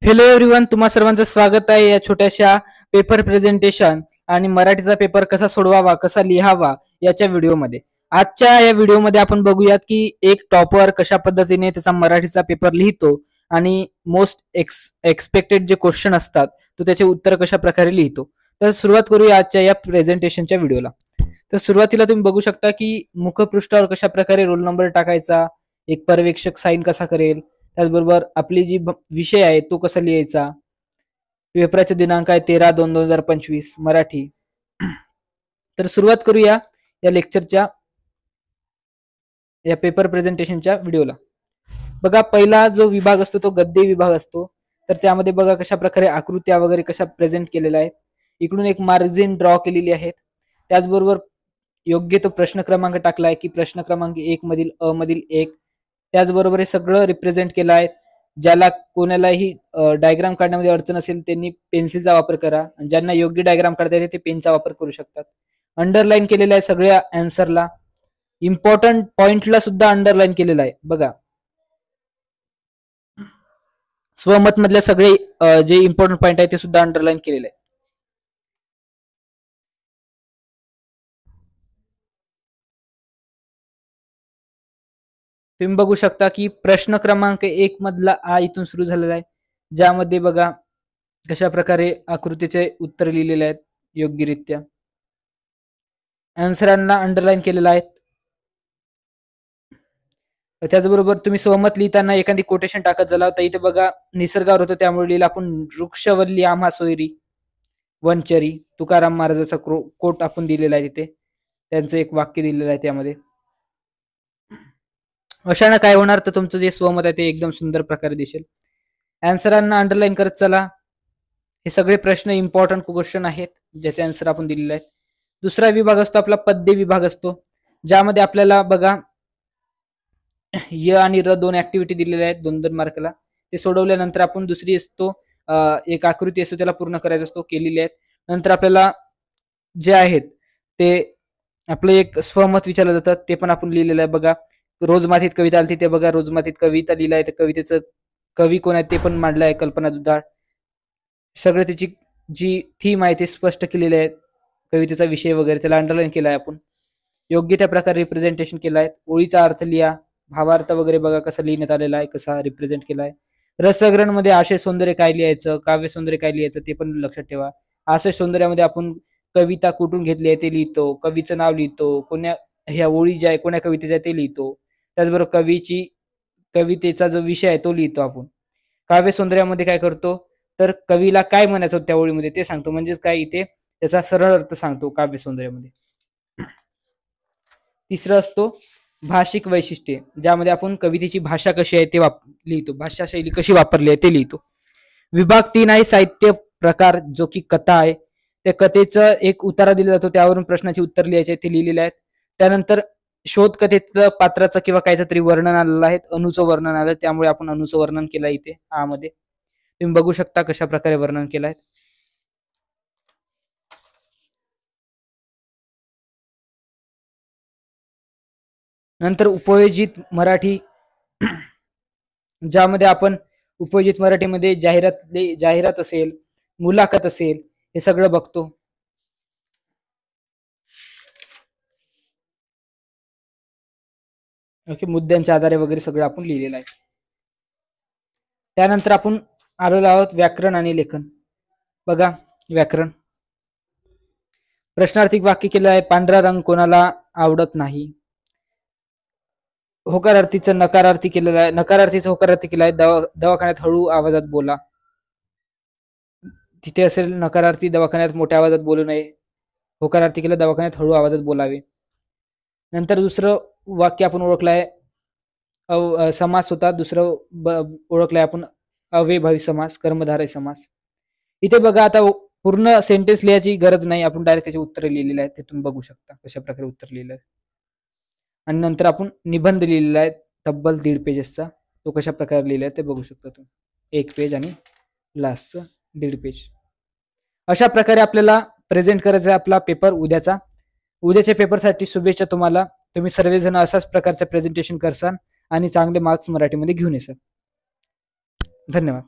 Hello everyone, तुम्हा सर्वांचं स्वागत आहे या छोट्याशा पेपर प्रेझेंटेशन आणि मराठीचा पेपर कसा सोडवावा कसा लिहावा याच्या व्हिडिओमध्ये. आजच्या या व्हिडिओमध्ये आपण बघूयात की एक टॉपर कशा पद्धतीने त्याचा मराठीचा पेपर लिहितो आणि मोस्ट एक्सपेक्टेड जे क्वेश्चन असतात तो त्याचे उत्तर कशा प्रकारे लिहितो. तर सुरुवात करूया आजच्या या प्रेझेंटेशनच्या व्हिडिओला. तर सुरुवातीला तुम्ही बघू शकता की मुखपृष्ठावर कशा प्रकारे रोल नंबर टाकायचा, एक पर्यवेक्षक साईन कसा करेल, त्याचबरोबर आपली जी विषय आहे तो कसा लिहायचा. पेपराचे दिनांक आहे 13/2/2025 मराठी. तर सुरुवात करूया या लेक्चरच्या या पेपर प्रेझेंटेशनच्या व्हिडिओला. बघा, पहिला जो विभाग असतो तो गद्य विभाग असतो. तर त्यामध्ये बघा कशा प्रकारे आकृत्या वगैरे कशा प्रेझेंट केलेल्या आहेत. इकडून एक मार्जिन ड्रॉ केलेली आहेत. त्याचबरोबर योग्य तो प्रश्न क्रमांक टाकलाय की प्रश्न क्रमांक 1 मधील अ मधील 1. त्याचबरोबर हे सगळं रिप्रेझेंट केलं आहे. ज्याला कोणालाही डायग्राम काढण्यामध्ये अडचण असेल त्यांनी पेन्सिलचा वापर करा. ज्यांना योग्य डायग्राम काढता येते ते पेनचा वापर करू शकतात. अंडरलाईन केलेलं आहे सगळ्या आन्सरला. इम्पॉर्टंट पॉइंटला सुद्धा अंडरलाईन केलेलं आहे. बघा, स्वमत मधल्या सगळे जे इम्पॉर्टंट पॉइंट आहे ते सुद्धा अंडरलाईन केलेले आहे. तुम्ही बघू शकता की प्रश्न क्रमांक 1 मधला आ इथून सुरू झालेला आहे, ज्यामध्ये बघा कशा प्रकारे आकृतीचे उत्तर लिहिलेले आहेत योग्यरित्या. आन्सरांना अंडरलाईन केलेला आहे. त्याचबरोबर तुम्ही स्वमत लिहिताना एखादी कोटेशन टाकत झाला तर इथे बघा निसर्गावर होतं त्यामुळे लिहिलं आपण वृक्षवल्ली आम्हा सोयरी वनचरी. तुकाराम महाराजाचा कोट आपण दिलेला आहे तिथे, त्यांचं एक वाक्य दिलेलं आहे त्यामध्ये. अशानं काय होणार तर तुमचं जे स्वमत आहे ते एकदम सुंदर प्रकारे दिसेल. आन्सरांना अंडरलाईन करत चला. हे सगळे प्रश्न इम्पॉर्टंट क्वेश्चन आहेत ज्याचे आन्सर आपण दिलेले आहेत. दुसरा विभाग असतो आपला पद्य विभाग असतो, ज्यामध्ये आपल्याला बघा य आणि र दोन ऍक्टिव्हिटी दिलेल्या आहेत 2-2 मार्कला. ते सोडवल्यानंतर आपण दुसरी असतो एक आकृती असतो त्याला पूर्ण करायचा असतो, केलेली आहेत. नंतर आपल्याला जे आहेत ते आपलं एक स्वमत विचारलं जातं ते पण आपण लिहिलेलं आहे. बघा, रोजमातीत कविता आली ते बघा रोजमातीत कविता लिहिलं आहे. तर कवितेचं कवी कोण आहे ते पण मांडलं आहे, कल्पना दुधाळ. सगळं त्याची जी थीम आहे ते स्पष्ट केलेले आहेत. कवितेचा विषय वगैरे त्याला अंडरलाईन केला आहे आपण. योग्य त्या प्रकारे रिप्रेझेंटेशन केलं आहे. ओळीचा अर्थ लिहा, भावार्थ वगैरे बघा कसा लिहिण्यात आलेला आहे, कसा रिप्रेझेंट केला आहे. रसग्रहण मध्ये आशय सौंदर्य काय लिहायचं, काव्य सौंदर्य काय लिहायचं ते पण लक्षात ठेवा. आशय सौंदर्यामध्ये आपण कविता कुठून घेतली आहे ते लिहितो, कवीचं नाव लिहितो, कोण्या ह्या ओळी ज्या आहे कोण्या कवितेच्या आहे ते लिहितो. त्याचबरोबर कवितेचा जो विषय आहे तो लिहितो आपण. काव्य सौंदर्यामध्ये काय करतो तर कवीला काय म्हणायचं त्या ओळीमध्ये ते सांगतो, म्हणजेच काय इथे त्याचा सरळ अर्थ सांगतो काव्य सौंदर्यामध्ये. तिसरं असतो भाषिक वैशिष्ट्ये, ज्यामध्ये आपण कवितेची भाषा कशी आहे ते लिहितो, भाषा शैली कशी वापरली आहे ते लिहितो. विभाग 3 आहे साहित्य प्रकार, जो की कथा आहे. त्या कथेचं एक उतारा दिला जातो, त्यावरून प्रश्नाची उत्तर लिहायचे ते लिहिलेले आहेत. त्यानंतर शोध कथेचं पात्राचं किंवा कायचं तरी वर्णन आलेलं आहे, अणूचं वर्णन आलं, त्यामुळे आपण अणूचं वर्णन केलं इथे आ मध्ये. तुम्ही बघू शकता कशा प्रकारे वर्णन केलं आहे. नंतर उपयोजित मराठी, ज्यामध्ये आपण उपयोजित मराठीमध्ये जाहिरात असेल, मुलाखत असेल, हे सगळं बघतो. ओके, मुद्द्यांच्या आधारे वगैरे सगळं आपण लिहिलेलं आहे. त्यानंतर आपण आलेलो आहोत व्याकरण आणि लेखन. बघा, व्याकरण प्रश्नार्थी वाक्य केलं आहे. पांढरा रंग कोणाला आवडत नाही. होकारार्थीचं नकारार्थी केलेलं आहे, नकारार्थीचं होकारार्थी केलं आहे. दवाखान्यात हळू आवाजात बोला. तिथे असेल नकारार्थी दवाखान्यात मोठ्या आवाजात बोलू नये. होकारार्थी केलं दवाखान्यात हळू आवाजात बोलावे. नंतर दुसरं वाक्य आपण ओळखलं आहे समास होता. दुसरं ओळखलंय आपण अव्ययभावी समास, कर्मधारय समास. इथे बघा आता पूर्ण सेंटेन्स लिहायची गरज नाही, आपण डायरेक्ट त्याचे उत्तर लिहिलेले आहेत, ते तुम्ही बघू शकता कशा प्रकारे उत्तर लिहिलं आहे. आणि नंतर आपण निबंध लिहिलेला आहे तब्बल 1.5 पेजेसचा, तो कशा प्रकारे लिहिला आहे ते बघू शकता तुम्ही. 1 पेज आणि लास्टचं 1.5 पेज. अशा प्रकारे आपल्याला प्रेझेंट करायचा आपला पेपर उद्याचा. उद्याच्या पेपरसाठी शुभेच्छा तुम्हाला. तुम्ही सर्वजण अशाच प्रकारचं प्रेझेंटेशन करसाल आणि चांगले मार्क्स मराठीमध्ये घेऊन येसाल. धन्यवाद.